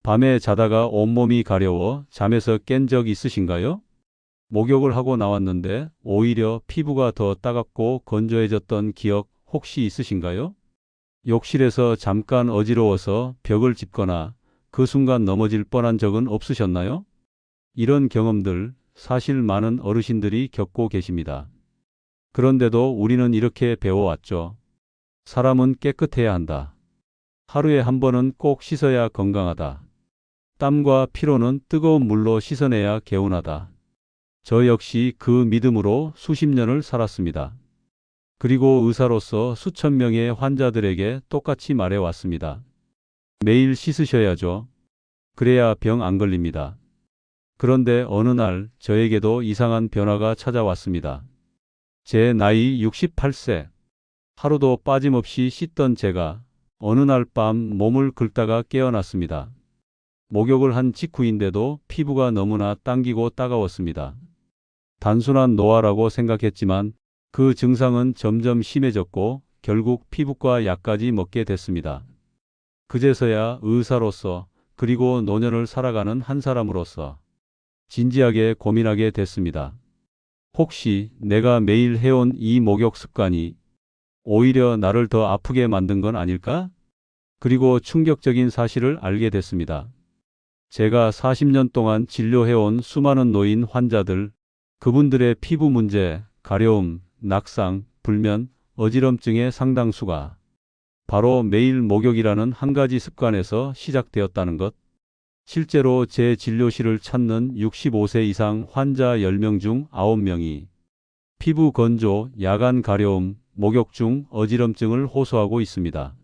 밤에 자다가 온몸이 가려워 잠에서 깬 적 있으신가요? 목욕을 하고 나왔는데 오히려 피부가 더 따갑고 건조해졌던 기억 혹시 있으신가요? 욕실에서 잠깐 어지러워서 벽을 짚거나 그 순간 넘어질 뻔한 적은 없으셨나요? 이런 경험들 사실 많은 어르신들이 겪고 계십니다. 그런데도 우리는 이렇게 배워왔죠. 사람은 깨끗해야 한다. 하루에 한 번은 꼭 씻어야 건강하다. 땀과 피로는 뜨거운 물로 씻어내야 개운하다. 저 역시 그 믿음으로 수십 년을 살았습니다. 그리고 의사로서 수천 명의 환자들에게 똑같이 말해왔습니다. 매일 씻으셔야죠. 그래야 병 안 걸립니다. 그런데 어느 날 저에게도 이상한 변화가 찾아왔습니다. 제 나이 68세. 하루도 빠짐없이 씻던 제가 어느 날 밤 몸을 긁다가 깨어났습니다. 목욕을 한 직후인데도 피부가 너무나 당기고 따가웠습니다. 단순한 노화라고 생각했지만 그 증상은 점점 심해졌고 결국 피부과 약까지 먹게 됐습니다. 그제서야 의사로서 그리고 노년을 살아가는 한 사람으로서 진지하게 고민하게 됐습니다. 혹시 내가 매일 해온 이 목욕 습관이 오히려 나를 더 아프게 만든 건 아닐까? 그리고 충격적인 사실을 알게 됐습니다. 제가 40년 동안 진료해온 수많은 노인 환자들, 그분들의 피부 문제, 가려움, 낙상, 불면, 어지럼증의 상당수가 바로 매일 목욕이라는 한 가지 습관에서 시작되었다는 것. 실제로 제 진료실을 찾는 65세 이상 환자 10명 중 9명이 피부 건조, 야간 가려움, 목욕 중 어지럼증을 호소하고 있습니다.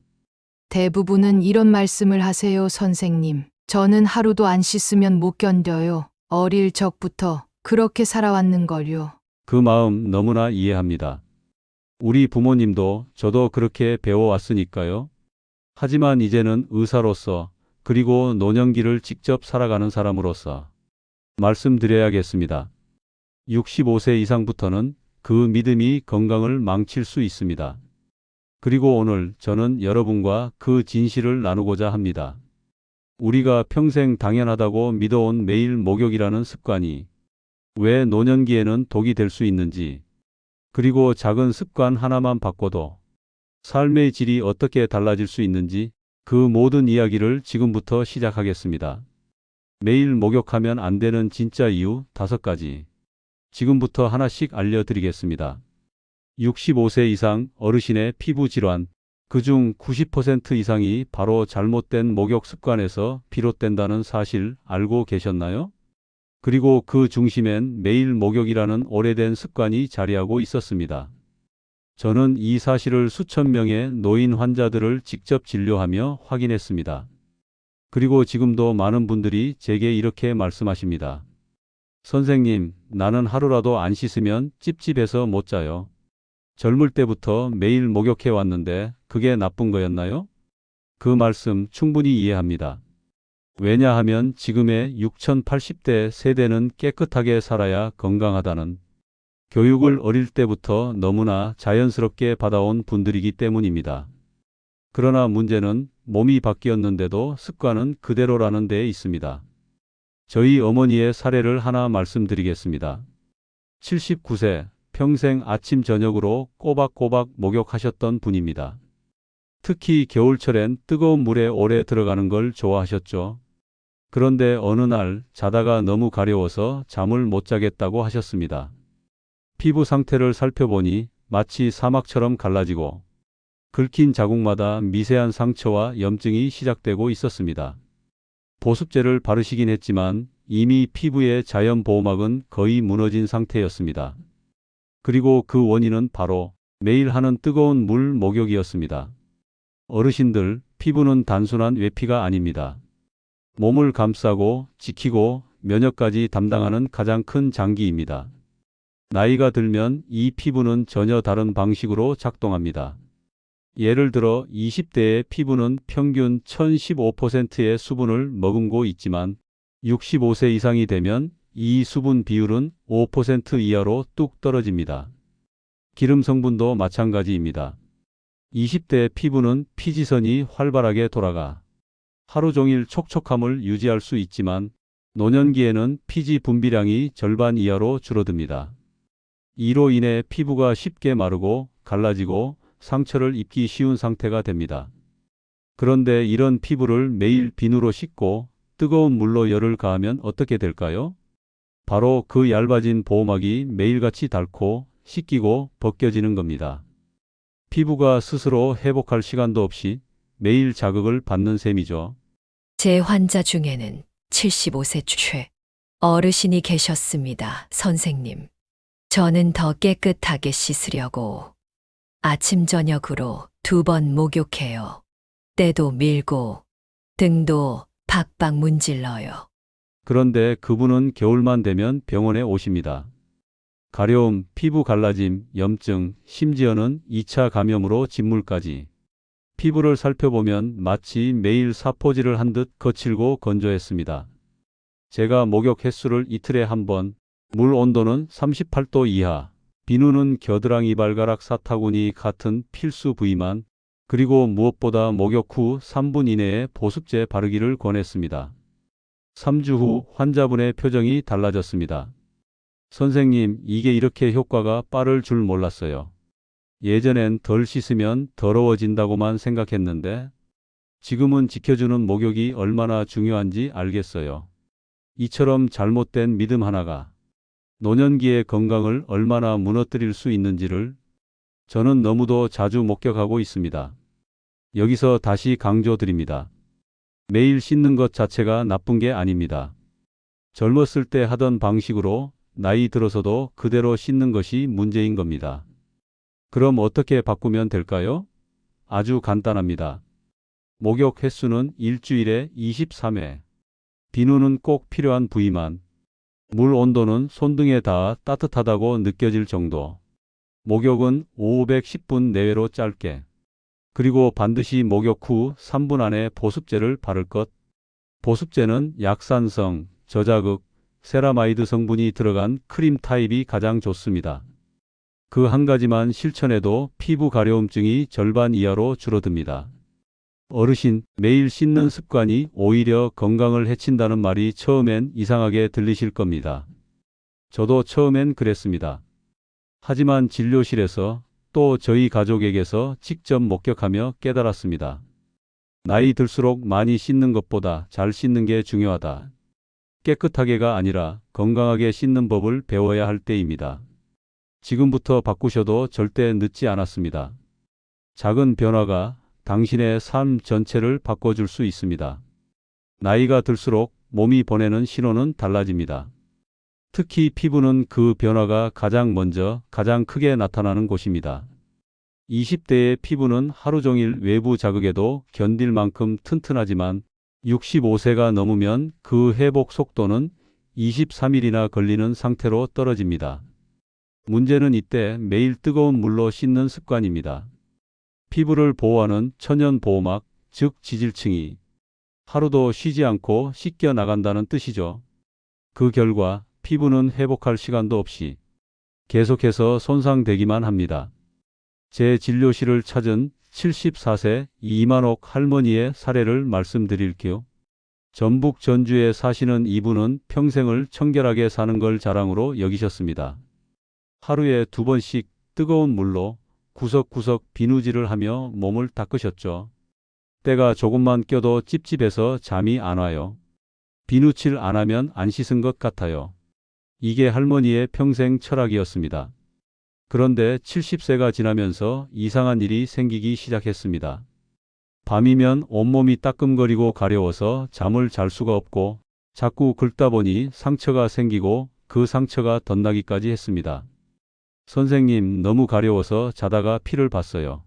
대부분은 이런 말씀을 하세요, 선생님. 저는 하루도 안 씻으면 못 견뎌요. 어릴 적부터 그렇게 살아왔는걸요. 그 마음 너무나 이해합니다. 우리 부모님도 저도 그렇게 배워왔으니까요. 하지만 이제는 의사로서 그리고 노년기를 직접 살아가는 사람으로서 말씀드려야겠습니다. 65세 이상부터는 그 믿음이 건강을 망칠 수 있습니다. 그리고 오늘 저는 여러분과 그 진실을 나누고자 합니다. 우리가 평생 당연하다고 믿어온 매일 목욕이라는 습관이 왜 노년기에는 독이 될 수 있는지, 그리고 작은 습관 하나만 바꿔도 삶의 질이 어떻게 달라질 수 있는지 그 모든 이야기를 지금부터 시작하겠습니다. 매일 목욕하면 안 되는 진짜 이유 5가지. 지금부터 하나씩 알려드리겠습니다. 65세 이상 어르신의 피부 질환, 그중 90% 이상이 바로 잘못된 목욕 습관에서 비롯된다는 사실 알고 계셨나요? 그리고 그 중심엔 매일 목욕이라는 오래된 습관이 자리하고 있었습니다. 저는 이 사실을 수천 명의 노인 환자들을 직접 진료하며 확인했습니다. 그리고 지금도 많은 분들이 제게 이렇게 말씀하십니다. 선생님, 나는 하루라도 안 씻으면 찝찝해서 못 자요. 젊을 때부터 매일 목욕해 왔는데 그게 나쁜 거였나요? 그 말씀 충분히 이해합니다. 왜냐하면 지금의 6080대 세대는 깨끗하게 살아야 건강하다는 교육을 어릴 때부터 너무나 자연스럽게 받아온 분들이기 때문입니다. 그러나 문제는 몸이 바뀌었는데도 습관은 그대로라는 데에 있습니다. 저희 어머니의 사례를 하나 말씀드리겠습니다. 79세, 평생 아침 저녁으로 꼬박꼬박 목욕하셨던 분입니다. 특히 겨울철엔 뜨거운 물에 오래 들어가는 걸 좋아하셨죠. 그런데 어느 날 자다가 너무 가려워서 잠을 못 자겠다고 하셨습니다. 피부 상태를 살펴보니 마치 사막처럼 갈라지고 긁힌 자국마다 미세한 상처와 염증이 시작되고 있었습니다. 보습제를 바르시긴 했지만 이미 피부의 자연 보호막은 거의 무너진 상태였습니다. 그리고 그 원인은 바로 매일 하는 뜨거운 물 목욕이었습니다. 어르신들, 피부는 단순한 외피가 아닙니다. 몸을 감싸고 지키고 면역까지 담당하는 가장 큰 장기입니다. 나이가 들면 이 피부는 전혀 다른 방식으로 작동합니다. 예를 들어 20대의 피부는 평균 1015%의 수분을 머금고 있지만 65세 이상이 되면 이 수분 비율은 5% 이하로 뚝 떨어집니다. 기름 성분도 마찬가지입니다. 20대의 피부는 피지선이 활발하게 돌아가 하루 종일 촉촉함을 유지할 수 있지만 노년기에는 피지 분비량이 절반 이하로 줄어듭니다. 이로 인해 피부가 쉽게 마르고 갈라지고 상처를 입기 쉬운 상태가 됩니다. 그런데 이런 피부를 매일 비누로 씻고 뜨거운 물로 열을 가하면 어떻게 될까요? 바로 그 얇아진 보호막이 매일같이 닳고 씻기고 벗겨지는 겁니다. 피부가 스스로 회복할 시간도 없이 매일 자극을 받는 셈이죠. 제 환자 중에는 75세 최 어르신이 계셨습니다, 선생님. 저는 더 깨끗하게 씻으려고 아침 저녁으로 2번 목욕해요. 때도 밀고 등도 박박 문질러요. 그런데 그분은 겨울만 되면 병원에 오십니다. 가려움, 피부 갈라짐, 염증, 심지어는 2차 감염으로 진물까지. 피부를 살펴보면 마치 매일 사포질을 한 듯 거칠고 건조했습니다. 제가 목욕 횟수를 이틀에 한 번, 물 온도는 38도 이하, 비누는 겨드랑이 발가락 사타구니 같은 필수 부위만, 그리고 무엇보다 목욕 후 3분 이내에 보습제 바르기를 권했습니다. 3주 후 환자분의 표정이 달라졌습니다. 선생님, 이게 이렇게 효과가 빠를 줄 몰랐어요. 예전엔 덜 씻으면 더러워진다고만 생각했는데 지금은 지켜주는 목욕이 얼마나 중요한지 알겠어요. 이처럼 잘못된 믿음 하나가 노년기의 건강을 얼마나 무너뜨릴 수 있는지를 저는 너무도 자주 목격하고 있습니다. 여기서 다시 강조드립니다. 매일 씻는 것 자체가 나쁜 게 아닙니다. 젊었을 때 하던 방식으로 나이 들어서도 그대로 씻는 것이 문제인 겁니다. 그럼 어떻게 바꾸면 될까요? 아주 간단합니다. 목욕 횟수는 일주일에 23회. 비누는 꼭 필요한 부위만. 물 온도는 손등에 닿아 따뜻하다고 느껴질 정도. 목욕은 510분 내외로 짧게. 그리고 반드시 목욕 후 3분 안에 보습제를 바를 것. 보습제는 약산성, 저자극, 세라마이드 성분이 들어간 크림 타입이 가장 좋습니다. 그 한 가지만 실천해도 피부 가려움증이 절반 이하로 줄어듭니다. 어르신, 매일 씻는 습관이 오히려 건강을 해친다는 말이 처음엔 이상하게 들리실 겁니다. 저도 처음엔 그랬습니다. 하지만 진료실에서 또 저희 가족에게서 직접 목격하며 깨달았습니다. 나이 들수록 많이 씻는 것보다 잘 씻는 게 중요하다. 깨끗하게가 아니라 건강하게 씻는 법을 배워야 할 때입니다. 지금부터 바꾸셔도 절대 늦지 않았습니다. 작은 변화가 당신의 삶 전체를 바꿔줄 수 있습니다. 나이가 들수록 몸이 보내는 신호는 달라집니다. 특히 피부는 그 변화가 가장 먼저 가장 크게 나타나는 곳입니다. 20대의 피부는 하루 종일 외부 자극에도 견딜 만큼 튼튼하지만 65세가 넘으면 그 회복 속도는 23일이나 걸리는 상태로 떨어집니다. 문제는 이때 매일 뜨거운 물로 씻는 습관입니다. 피부를 보호하는 천연 보호막, 즉 지질층이 하루도 쉬지 않고 씻겨 나간다는 뜻이죠. 그 결과 피부는 회복할 시간도 없이 계속해서 손상되기만 합니다. 제 진료실을 찾은 74세 이만옥 할머니의 사례를 말씀드릴게요. 전북 전주에 사시는 이분은 평생을 청결하게 사는 걸 자랑으로 여기셨습니다. 하루에 2번씩 뜨거운 물로 구석구석 비누질을 하며 몸을 닦으셨죠. 때가 조금만 껴도 찝찝해서 잠이 안 와요. 비누칠 안 하면 안 씻은 것 같아요. 이게 할머니의 평생 철학이었습니다. 그런데 70세가 지나면서 이상한 일이 생기기 시작했습니다. 밤이면 온몸이 따끔거리고 가려워서 잠을 잘 수가 없고 자꾸 긁다 보니 상처가 생기고 그 상처가 덧나기까지 했습니다. 선생님, 너무 가려워서 자다가 피를 봤어요.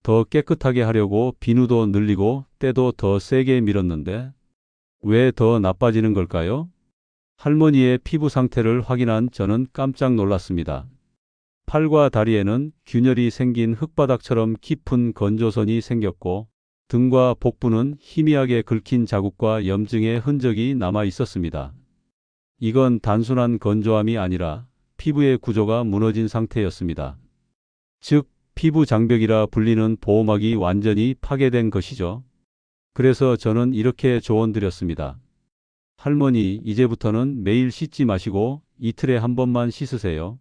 더 깨끗하게 하려고 비누도 늘리고 때도 더 세게 밀었는데 왜 더 나빠지는 걸까요? 할머니의 피부 상태를 확인한 저는 깜짝 놀랐습니다. 팔과 다리에는 균열이 생긴 흙바닥처럼 깊은 건조선이 생겼고 등과 복부는 희미하게 긁힌 자국과 염증의 흔적이 남아 있었습니다. 이건 단순한 건조함이 아니라 피부의 구조가 무너진 상태였습니다. 즉, 피부 장벽이라 불리는 보호막이 완전히 파괴된 것이죠. 그래서 저는 이렇게 조언드렸습니다. 할머니, 이제부터는 매일 씻지 마시고 이틀에 한 번만 씻으세요.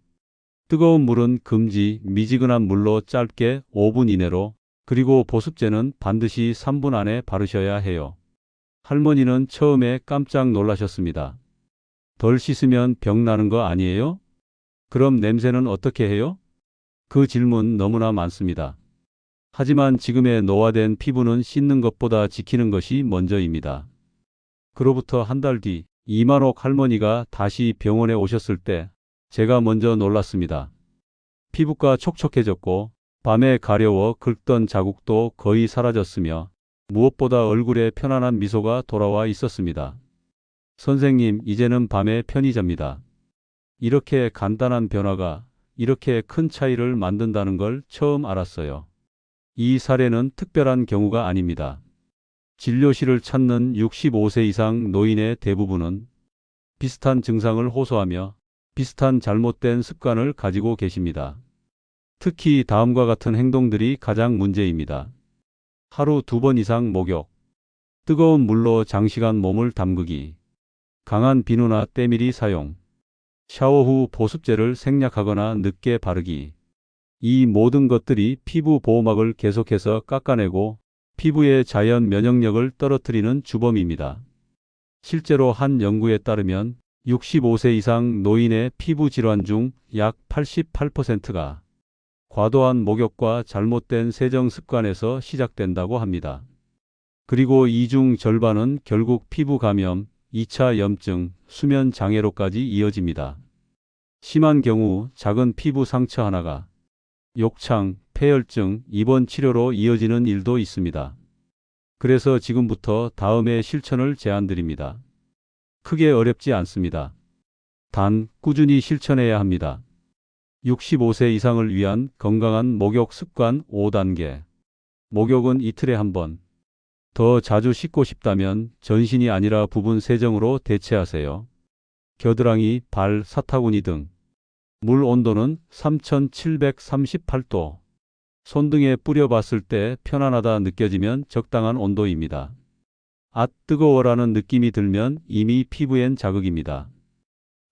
뜨거운 물은 금지, 미지근한 물로 짧게 5분 이내로, 그리고 보습제는 반드시 3분 안에 바르셔야 해요. 할머니는 처음에 깜짝 놀라셨습니다. 덜 씻으면 병 나는 거 아니에요? 그럼 냄새는 어떻게 해요? 그 질문 너무나 많습니다. 하지만 지금의 노화된 피부는 씻는 것보다 지키는 것이 먼저입니다. 그로부터 한 달 뒤, 이만옥 할머니가 다시 병원에 오셨을 때 제가 먼저 놀랐습니다. 피부가 촉촉해졌고 밤에 가려워 긁던 자국도 거의 사라졌으며 무엇보다 얼굴에 편안한 미소가 돌아와 있었습니다. 선생님, 이제는 밤에 편히 잡니다. 이렇게 간단한 변화가 이렇게 큰 차이를 만든다는 걸 처음 알았어요. 이 사례는 특별한 경우가 아닙니다. 진료실을 찾는 65세 이상 노인의 대부분은 비슷한 증상을 호소하며 비슷한 잘못된 습관을 가지고 계십니다. 특히 다음과 같은 행동들이 가장 문제입니다. 하루 2번 이상 목욕, 뜨거운 물로 장시간 몸을 담그기, 강한 비누나 때밀이 사용, 샤워 후 보습제를 생략하거나 늦게 바르기. 이 모든 것들이 피부 보호막을 계속해서 깎아내고 피부의 자연 면역력을 떨어뜨리는 주범입니다. 실제로 한 연구에 따르면 65세 이상 노인의 피부 질환 중 약 88%가 과도한 목욕과 잘못된 세정 습관에서 시작된다고 합니다. 그리고 이 중 절반은 결국 피부 감염, 2차 염증, 수면 장애로까지 이어집니다. 심한 경우 작은 피부 상처 하나가 욕창, 폐혈증, 입원 치료로 이어지는 일도 있습니다. 그래서 지금부터 다음의 실천을 제안드립니다. 크게 어렵지 않습니다. 단, 꾸준히 실천해야 합니다. 65세 이상을 위한 건강한 목욕 습관 5단계. 목욕은 이틀에 한 번. 더 자주 씻고 싶다면 전신이 아니라 부분 세정으로 대체하세요. 겨드랑이, 발, 사타구니 등. 물 온도는 3738도. 손등에 뿌려봤을 때 편안하다 느껴지면 적당한 온도입니다. 뜨거워라는 느낌이 들면 이미 피부엔 자극입니다.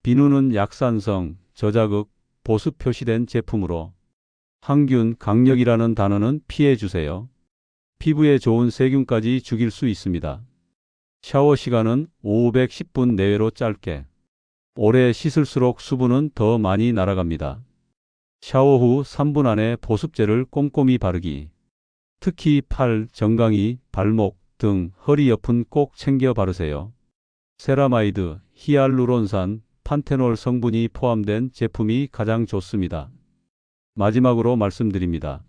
비누는 약산성, 저자극, 보습 표시된 제품으로 항균, 강력이라는 단어는 피해주세요. 피부에 좋은 세균까지 죽일 수 있습니다. 샤워 시간은 510분 내외로 짧게. 오래 씻을수록 수분은 더 많이 날아갑니다. 샤워 후 3분 안에 보습제를 꼼꼼히 바르기. 특히 팔, 정강이, 발목 등 허리 옆은 꼭 챙겨 바르세요. 세라마이드, 히알루론산, 판테놀 성분이 포함된 제품이 가장 좋습니다. 마지막으로 말씀드립니다.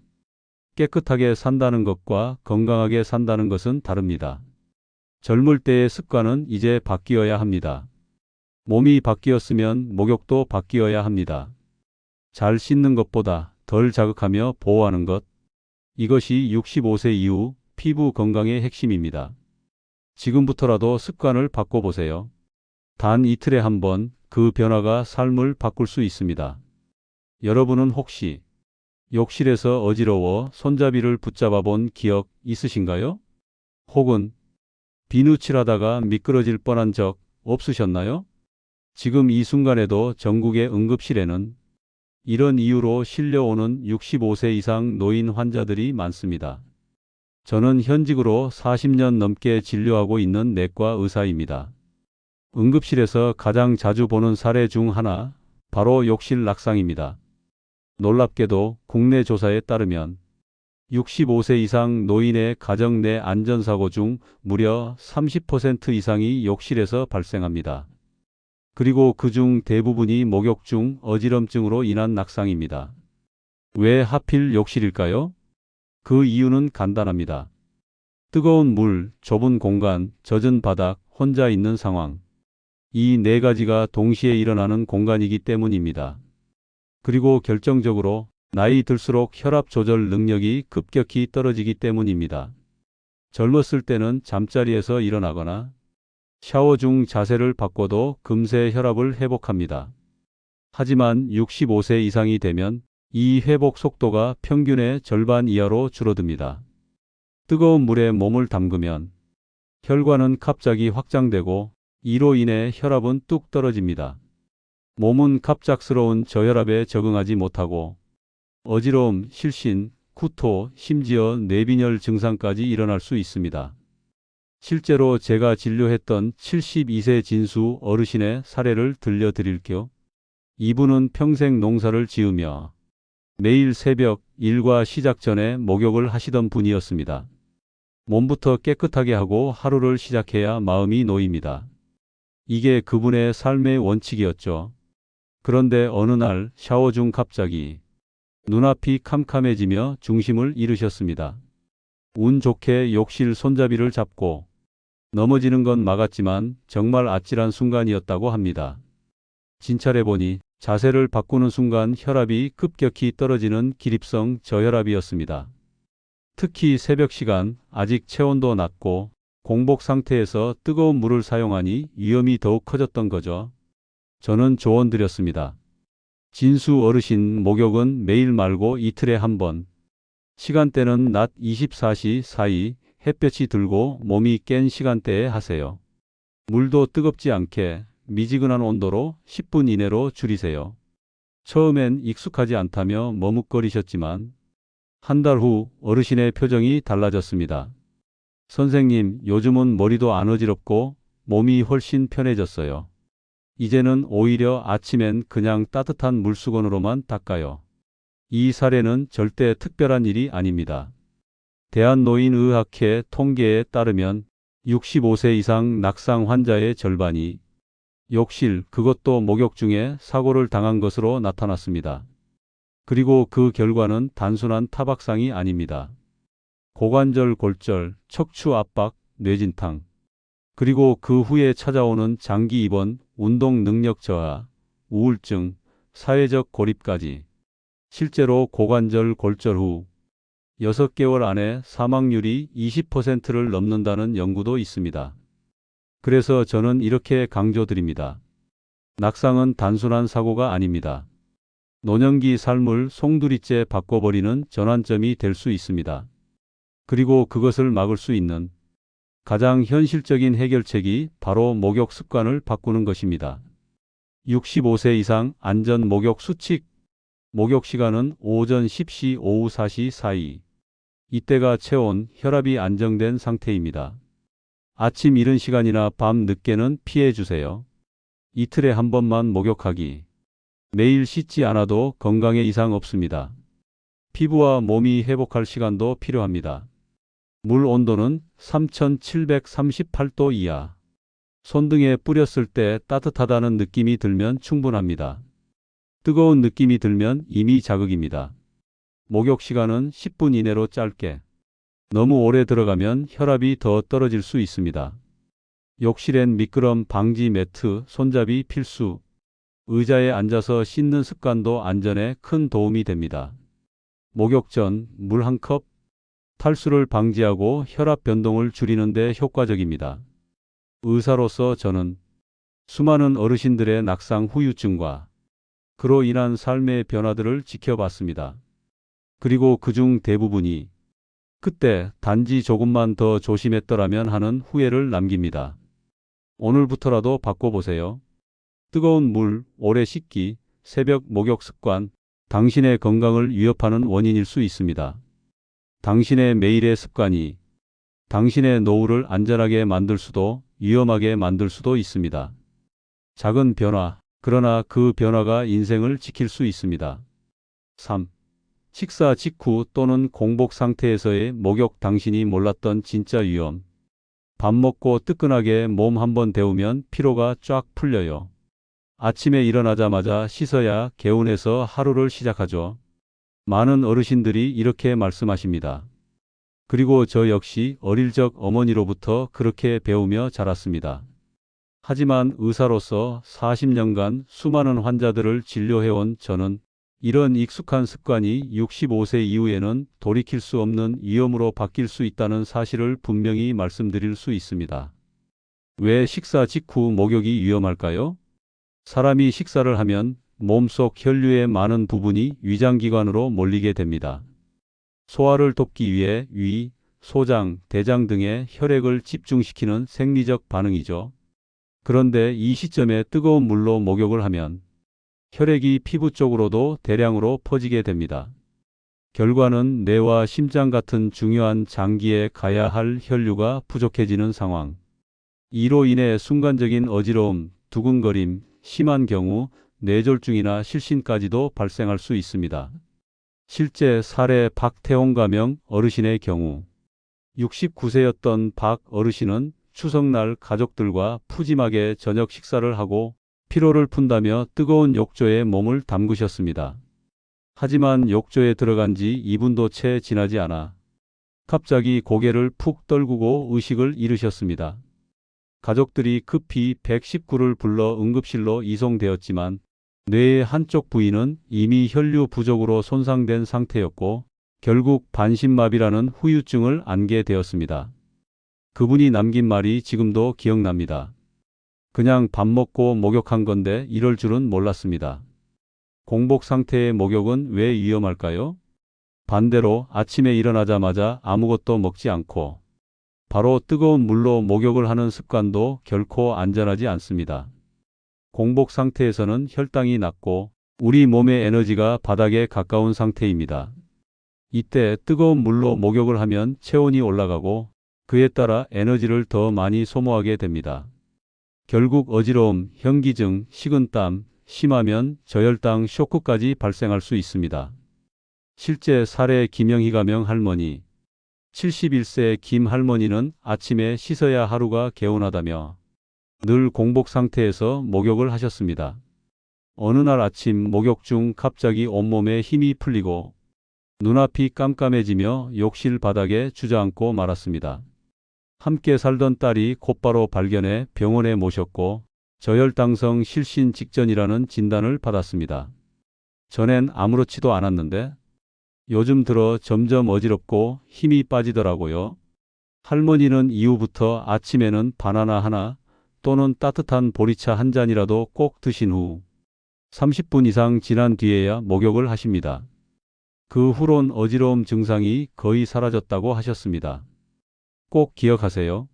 깨끗하게 산다는 것과 건강하게 산다는 것은 다릅니다. 젊을 때의 습관은 이제 바뀌어야 합니다. 몸이 바뀌었으면 목욕도 바뀌어야 합니다. 잘 씻는 것보다 덜 자극하며 보호하는 것. 이것이 65세 이후 피부 건강의 핵심입니다. 지금부터라도 습관을 바꿔보세요. 단 이틀에 한 번 그 변화가 삶을 바꿀 수 있습니다. 여러분은 혹시 욕실에서 어지러워 손잡이를 붙잡아 본 기억 있으신가요? 혹은 비누칠하다가 미끄러질 뻔한 적 없으셨나요? 지금 이 순간에도 전국의 응급실에는 이런 이유로 실려오는 65세 이상 노인 환자들이 많습니다. 저는 현직으로 40년 넘게 진료하고 있는 내과 의사입니다. 응급실에서 가장 자주 보는 사례 중 하나, 바로 욕실 낙상입니다. 놀랍게도 국내 조사에 따르면 65세 이상 노인의 가정 내 안전사고 중 무려 30% 이상이 욕실에서 발생합니다. 그리고 그중 대부분이 목욕 중 어지럼증으로 인한 낙상입니다. 왜 하필 욕실일까요? 그 이유는 간단합니다. 뜨거운 물, 좁은 공간, 젖은 바닥, 혼자 있는 상황. 이 네 가지가 동시에 일어나는 공간이기 때문입니다. 그리고 결정적으로 나이 들수록 혈압 조절 능력이 급격히 떨어지기 때문입니다. 젊었을 때는 잠자리에서 일어나거나 샤워 중 자세를 바꿔도 금세 혈압을 회복합니다. 하지만 65세 이상이 되면 이 회복 속도가 평균의 절반 이하로 줄어듭니다. 뜨거운 물에 몸을 담그면 혈관은 갑자기 확장되고 이로 인해 혈압은 뚝 떨어집니다. 몸은 갑작스러운 저혈압에 적응하지 못하고 어지러움, 실신, 구토, 심지어 뇌빈혈 증상까지 일어날 수 있습니다. 실제로 제가 진료했던 72세 진수 어르신의 사례를 들려드릴게요. 이분은 평생 농사를 지으며 매일 새벽 일과 시작 전에 목욕을 하시던 분이었습니다. 몸부터 깨끗하게 하고 하루를 시작해야 마음이 놓입니다. 이게 그분의 삶의 원칙이었죠. 그런데 어느 날 샤워 중 갑자기 눈앞이 캄캄해지며 중심을 잃으셨습니다. 운 좋게 욕실 손잡이를 잡고 넘어지는 건 막았지만 정말 아찔한 순간이었다고 합니다. 진찰해보니 자세를 바꾸는 순간 혈압이 급격히 떨어지는 기립성 저혈압이었습니다. 특히 새벽 시간 아직 체온도 낮고 공복 상태에서 뜨거운 물을 사용하니 위험이 더욱 커졌던 거죠. 저는 조언 드렸습니다. 진수 어르신 목욕은 매일 말고 이틀에 한 번, 시간대는 낮 24시 사이 햇볕이 들고 몸이 깬 시간대에 하세요. 물도 뜨겁지 않게 미지근한 온도로 10분 이내로 줄이세요. 처음엔 익숙하지 않다며 머뭇거리셨지만 한 달 후 어르신의 표정이 달라졌습니다. 선생님, 요즘은 머리도 안 어지럽고 몸이 훨씬 편해졌어요. 이제는 오히려 아침엔 그냥 따뜻한 물수건으로만 닦아요. 이 사례는 절대 특별한 일이 아닙니다. 대한노인의학회 통계에 따르면 65세 이상 낙상 환자의 절반이 욕실, 그것도 목욕 중에 사고를 당한 것으로 나타났습니다. 그리고 그 결과는 단순한 타박상이 아닙니다. 고관절 골절, 척추 압박, 뇌진탕, 그리고 그 후에 찾아오는 장기 입원, 운동 능력 저하, 우울증, 사회적 고립까지. 실제로 고관절 골절 후 6개월 안에 사망률이 20%를 넘는다는 연구도 있습니다. 그래서 저는 이렇게 강조드립니다. 낙상은 단순한 사고가 아닙니다. 노년기 삶을 송두리째 바꿔버리는 전환점이 될 수 있습니다. 그리고 그것을 막을 수 있는 가장 현실적인 해결책이 바로 목욕 습관을 바꾸는 것입니다. 65세 이상 안전 목욕 수칙. 목욕 시간은 오전 10시, 오후 4시 사이. 이때가 체온, 혈압이 안정된 상태입니다. 아침 이른 시간이나 밤 늦게는 피해 주세요. 이틀에 한 번만 목욕하기. 매일 씻지 않아도 건강에 이상 없습니다. 피부와 몸이 회복할 시간도 필요합니다. 물 온도는 3738도 이하. 손등에 뿌렸을 때 따뜻하다는 느낌이 들면 충분합니다. 뜨거운 느낌이 들면 이미 자극입니다. 목욕 시간은 10분 이내로 짧게. 너무 오래 들어가면 혈압이 더 떨어질 수 있습니다. 욕실엔 미끄럼 방지 매트, 손잡이 필수. 의자에 앉아서 씻는 습관도 안전에 큰 도움이 됩니다. 목욕 전 물 한 컵. 탈수를 방지하고 혈압 변동을 줄이는 데 효과적입니다. 의사로서 저는 수많은 어르신들의 낙상 후유증과 그로 인한 삶의 변화들을 지켜봤습니다. 그리고 그중 대부분이 그때 단지 조금만 더 조심했더라면 하는 후회를 남깁니다. 오늘부터라도 바꿔보세요. 뜨거운 물, 오래 씻기, 새벽 목욕 습관, 당신의 건강을 위협하는 원인일 수 있습니다. 당신의 매일의 습관이 당신의 노후를 안전하게 만들 수도 위험하게 만들 수도 있습니다. 작은 변화, 그러나 그 변화가 인생을 지킬 수 있습니다. 3. 식사 직후 또는 공복 상태에서의 목욕. 당신이 몰랐던 진짜 위험. 밥 먹고 뜨끈하게 몸 한번 데우면 피로가 쫙 풀려요. 아침에 일어나자마자 씻어야 개운해서 하루를 시작하죠. 많은 어르신들이 이렇게 말씀하십니다. 그리고 저 역시 어릴 적 어머니로부터 그렇게 배우며 자랐습니다. 하지만 의사로서 40년간 수많은 환자들을 진료해온 저는 이런 익숙한 습관이 65세 이후에는 돌이킬 수 없는 위험으로 바뀔 수 있다는 사실을 분명히 말씀드릴 수 있습니다. 왜 식사 직후 목욕이 위험할까요? 사람이 식사를 하면 몸속 혈류의 많은 부분이 위장기관으로 몰리게 됩니다. 소화를 돕기 위해 위, 소장, 대장 등의 혈액을 집중시키는 생리적 반응이죠. 그런데 이 시점에 뜨거운 물로 목욕을 하면 혈액이 피부 쪽으로도 대량으로 퍼지게 됩니다. 결과는 뇌와 심장 같은 중요한 장기에 가야 할 혈류가 부족해지는 상황. 이로 인해 순간적인 어지러움, 두근거림, 심한 경우 뇌졸중이나 실신까지도 발생할 수 있습니다. 실제 사례 박태홍 가명 어르신의 경우 69세였던 박 어르신은 추석날 가족들과 푸짐하게 저녁 식사를 하고 피로를 푼다며 뜨거운 욕조에 몸을 담그셨습니다. 하지만 욕조에 들어간 지 2분도 채 지나지 않아 갑자기 고개를 푹 떨구고 의식을 잃으셨습니다. 가족들이 급히 119를 불러 응급실로 이송되었지만 뇌의 한쪽 부위는 이미 혈류 부족으로 손상된 상태였고 결국 반신마비라는 후유증을 안게 되었습니다. 그분이 남긴 말이 지금도 기억납니다. 그냥 밥 먹고 목욕한 건데 이럴 줄은 몰랐습니다. 공복 상태의 목욕은 왜 위험할까요? 반대로 아침에 일어나자마자 아무것도 먹지 않고 바로 뜨거운 물로 목욕을 하는 습관도 결코 안전하지 않습니다. 공복 상태에서는 혈당이 낮고 우리 몸의 에너지가 바닥에 가까운 상태입니다. 이때 뜨거운 물로 목욕을 하면 체온이 올라가고 그에 따라 에너지를 더 많이 소모하게 됩니다. 결국 어지러움, 현기증, 식은땀, 심하면 저혈당 쇼크까지 발생할 수 있습니다. 실제 사례 김영희 가명 할머니, 71세 김 할머니는 아침에 씻어야 하루가 개운하다며 늘 공복 상태에서 목욕을 하셨습니다. 어느 날 아침 목욕 중 갑자기 온몸에 힘이 풀리고 눈앞이 깜깜해지며 욕실 바닥에 주저앉고 말았습니다. 함께 살던 딸이 곧바로 발견해 병원에 모셨고 저혈당성 실신 직전이라는 진단을 받았습니다. 전엔 아무렇지도 않았는데 요즘 들어 점점 어지럽고 힘이 빠지더라고요. 할머니는 이후부터 아침에는 바나나 하나 또는 따뜻한 보리차 한 잔이라도 꼭 드신 후 30분 이상 지난 뒤에야 목욕을 하십니다. 그 후론 어지러움 증상이 거의 사라졌다고 하셨습니다. 꼭 기억하세요.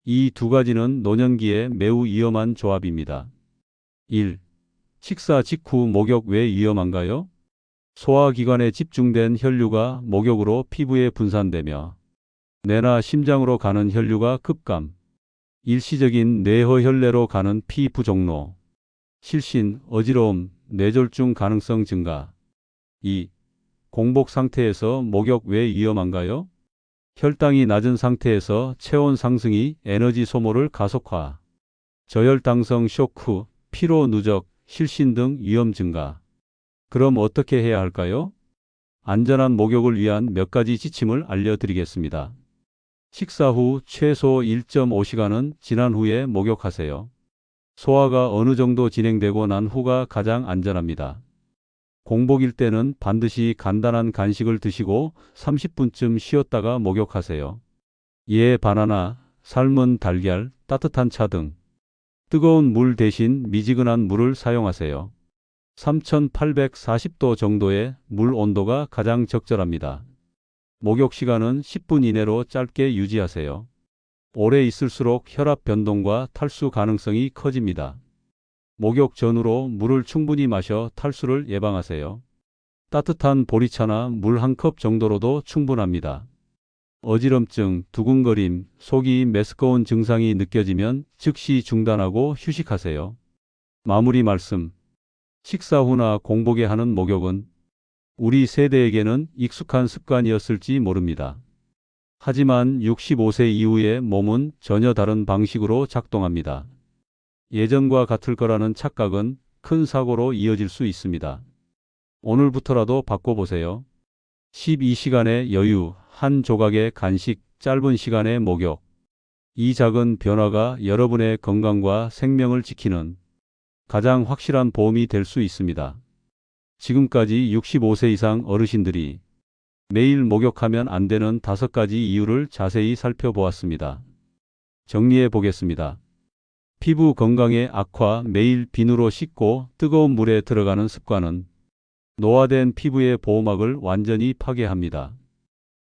이 두 가지는 노년기에 매우 위험한 조합입니다. 1. 식사 직후 목욕 왜 위험한가요? 소화기관에 집중된 혈류가 목욕으로 피부에 분산되며 뇌나 심장으로 가는 혈류가 급감, 일시적인 뇌허혈내로 가는 피 부종로, 실신, 어지러움, 뇌졸중 가능성 증가. 2. 공복 상태에서 목욕 왜 위험한가요? 혈당이 낮은 상태에서 체온 상승이 에너지 소모를 가속화, 저혈당성 쇼크, 피로 누적, 실신 등 위험 증가. 그럼 어떻게 해야 할까요? 안전한 목욕을 위한 몇 가지 지침을 알려드리겠습니다. 식사 후 최소 1.5시간은 지난 후에 목욕하세요. 소화가 어느 정도 진행되고 난 후가 가장 안전합니다. 공복일 때는 반드시 간단한 간식을 드시고 30분쯤 쉬었다가 목욕하세요. 예, 바나나, 삶은 달걀, 따뜻한 차 등 뜨거운 물 대신 미지근한 물을 사용하세요. 3840도 정도의 물 온도가 가장 적절합니다. 목욕 시간은 10분 이내로 짧게 유지하세요. 오래 있을수록 혈압 변동과 탈수 가능성이 커집니다. 목욕 전후로 물을 충분히 마셔 탈수를 예방하세요. 따뜻한 보리차나 물 한 컵 정도로도 충분합니다. 어지럼증, 두근거림, 속이 메스꺼운 증상이 느껴지면 즉시 중단하고 휴식하세요. 마무리 말씀. 식사 후나 공복에 하는 목욕은 우리 세대에게는 익숙한 습관이었을지 모릅니다. 하지만 65세 이후의 몸은 전혀 다른 방식으로 작동합니다. 예전과 같을 거라는 착각은 큰 사고로 이어질 수 있습니다. 오늘부터라도 바꿔보세요. 12시간의 여유, 한 조각의 간식, 짧은 시간의 목욕. 이 작은 변화가 여러분의 건강과 생명을 지키는 가장 확실한 보험이 될 수 있습니다. 지금까지 65세 이상 어르신들이 매일 목욕하면 안 되는 5가지 이유를 자세히 살펴보았습니다. 정리해 보겠습니다. 피부 건강의 악화, 매일 비누로 씻고 뜨거운 물에 들어가는 습관은 노화된 피부의 보호막을 완전히 파괴합니다.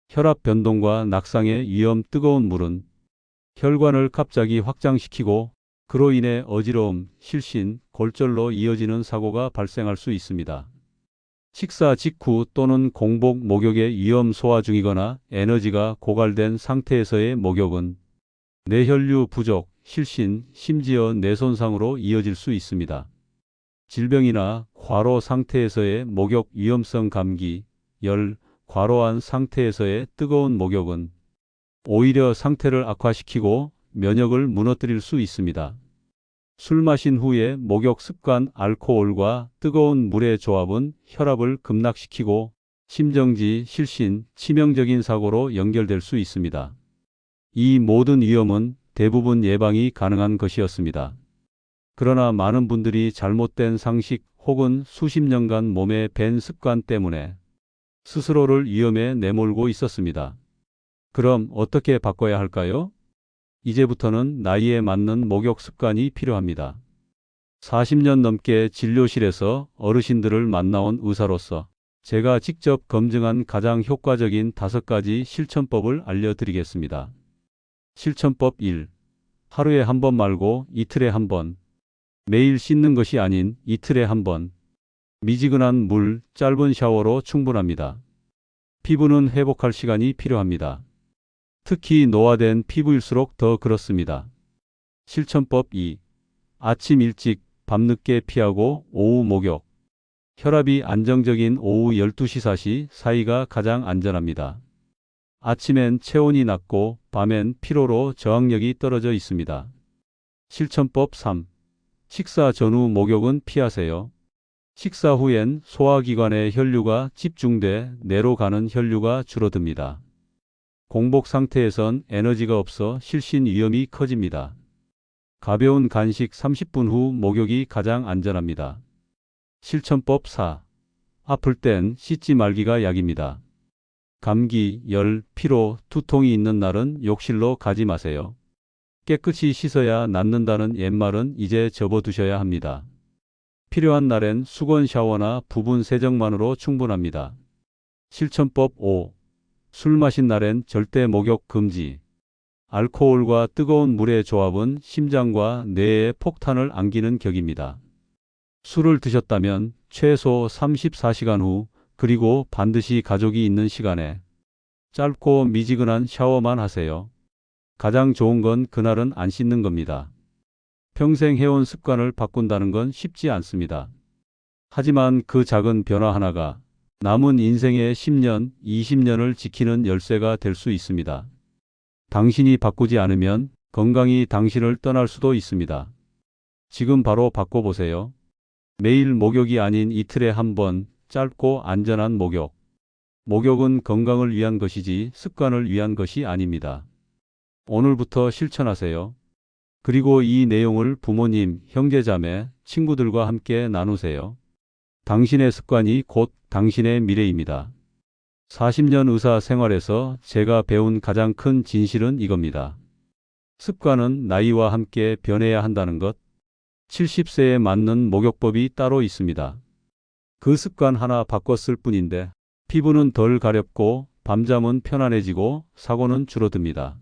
혈압 변동과 낙상의 위험. 뜨거운 물은 혈관을 갑자기 확장시키고 그로 인해 어지러움, 실신, 골절로 이어지는 사고가 발생할 수 있습니다. 식사 직후 또는 공복 목욕의 위험. 소화 중이거나 에너지가 고갈된 상태에서의 목욕은 뇌혈류 부족, 실신, 심지어 뇌 손상으로 이어질 수 있습니다. 질병이나 과로 상태에서의 목욕. 위험성. 감기, 열, 과로한 상태에서의 뜨거운 목욕은 오히려 상태를 악화시키고 면역을 무너뜨릴 수 있습니다. 술 마신 후의 목욕 습관. 알코올과 뜨거운 물의 조합은 혈압을 급락시키고 심정지, 실신, 치명적인 사고로 연결될 수 있습니다. 이 모든 위험은 대부분 예방이 가능한 것이었습니다. 그러나 많은 분들이 잘못된 상식 혹은 수십 년간 몸에 밴 습관 때문에 스스로를 위험에 내몰고 있었습니다. 그럼 어떻게 바꿔야 할까요? 이제부터는 나이에 맞는 목욕 습관이 필요합니다. 40년 넘게 진료실에서 어르신들을 만나온 의사로서 제가 직접 검증한 가장 효과적인 5가지 실천법을 알려드리겠습니다. 실천법 1. 하루에 한 번 말고 이틀에 한 번. 매일 씻는 것이 아닌 이틀에 한 번. 미지근한 물, 짧은 샤워로 충분합니다. 피부는 회복할 시간이 필요합니다. 특히 노화된 피부일수록 더 그렇습니다. 실천법 2. 아침 일찍, 밤늦게 피하고 오후 목욕. 혈압이 안정적인 오후 12시 4시 사이가 가장 안전합니다. 아침엔 체온이 낮고 밤엔 피로로 저항력이 떨어져 있습니다. 실천법 3. 식사 전후 목욕은 피하세요. 식사 후엔 소화기관의 혈류가 집중돼 뇌로 가는 혈류가 줄어듭니다. 공복 상태에선 에너지가 없어 실신 위험이 커집니다. 가벼운 간식 30분 후 목욕이 가장 안전합니다. 실천법 4. 아플 땐 씻지 말기가 약입니다. 감기, 열, 피로, 두통이 있는 날은 욕실로 가지 마세요. 깨끗이 씻어야 낫는다는 옛말은 이제 접어두셔야 합니다. 필요한 날엔 수건 샤워나 부분 세정만으로 충분합니다. 실천법 5. 술 마신 날엔 절대 목욕 금지. 알코올과 뜨거운 물의 조합은 심장과 뇌에 폭탄을 안기는 격입니다. 술을 드셨다면 최소 34시간 후, 그리고 반드시 가족이 있는 시간에 짧고 미지근한 샤워만 하세요. 가장 좋은 건 그날은 안 씻는 겁니다. 평생 해온 습관을 바꾼다는 건 쉽지 않습니다. 하지만 그 작은 변화 하나가 남은 인생의 10년, 20년을 지키는 열쇠가 될 수 있습니다. 당신이 바꾸지 않으면 건강이 당신을 떠날 수도 있습니다. 지금 바로 바꿔보세요. 매일 목욕이 아닌 이틀에 한 번, 짧고 안전한 목욕. 목욕은 건강을 위한 것이지 습관을 위한 것이 아닙니다. 오늘부터 실천하세요. 그리고 이 내용을 부모님, 형제자매, 친구들과 함께 나누세요. 당신의 습관이 곧 당신의 미래입니다. 40년 의사 생활에서 제가 배운 가장 큰 진실은 이겁니다. 습관은 나이와 함께 변해야 한다는 것. 70세에 맞는 목욕법이 따로 있습니다. 그 습관 하나 바꿨을 뿐인데 피부는 덜 가렵고 밤잠은 편안해지고 사고는 줄어듭니다.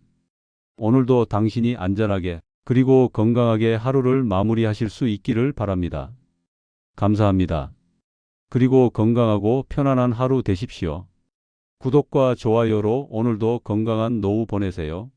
오늘도 당신이 안전하게 그리고 건강하게 하루를 마무리하실 수 있기를 바랍니다. 감사합니다. 그리고 건강하고 편안한 하루 되십시오. 구독과 좋아요로 오늘도 건강한 노후 보내세요.